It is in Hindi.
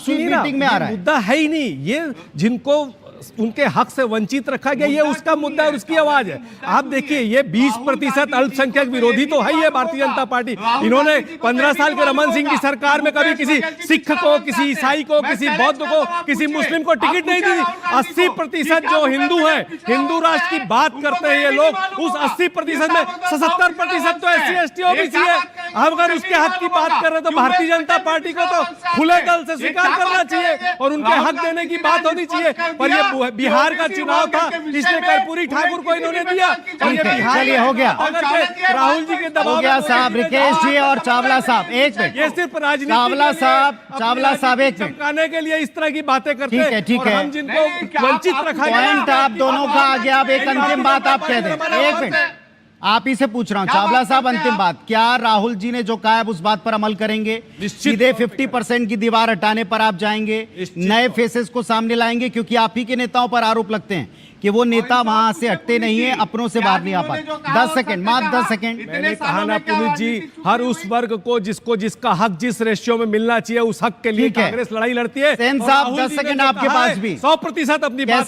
सुनिए ना, मीटिंग में आ रहा है। मुद्दा है ही नहीं ये, जिनको उनके हक से वंचित रखा गया, ये उसका मुद्दा और उसकी आवाज है। आप देखिए, ये 20% अल्पसंख्यक विरोधी तो है ही है भारतीय जनता पार्टी। इन्होंने 15 साल के रमन सिंह की सरकार में कभी किसी सिख को, किसी ईसाई को, किसी बौद्ध को, किसी मुस्लिम को टिकट नहीं दी। 80% जो हिंदू है, हिंदू राष्ट्र की बात करते हैं ये लोग, उस 80% में 77% तो SC ST OBC है। अगर उसके हक की बात कर रहे तो भारतीय जनता पार्टी को तो खुले दल से स्वीकार करना चाहिए और उनके हक देने की बात होनी चाहिए। पर ये बिहार का चुनाव था, इसमें कर्पूरी ठाकुर को इन्होंने दिया और ये बिहार, चलिए हो गया, राहुल जी के दबाव हो गया साहब। रिकेश जी और चावला साहब एक मिनट, ये सिर्फ राजनीति, चावला साहब एक मिनट, चमकाने के लिए इस तरह की बातें करते ठीक है, हैं। ठीक और है, हम जिनको वंचित रखा गया, पॉइंट आप दोनों का आ गया। अब एक अंतिम बात आप कह दें, एक मिनट, आप ही से पूछ रहा हूं चावला साहब, अंतिम बात, क्या राहुल जी ने जो कहा है उस बात पर अमल करेंगे? सीधे 50% की दीवार हटाने पर आप जाएंगे, नए फेसेस को सामने लाएंगे? क्योंकि आप ही के नेताओं पर आरोप लगते हैं कि वो नेता वहां से हटते नहीं है, अपनों से बाहर नहीं आ पाते। 10 सेकंड, मात्र 10 सेकंड। मैंने कहा ना पुनीत जी, हर उस वर्ग को जिसको जिसका हक जिस रेशियो में मिलना चाहिए, उस हक के लिए कांग्रेस लड़ाई लड़ती है। सेन साहब 10 सेकंड आपके पास भी, 100% अपनी बात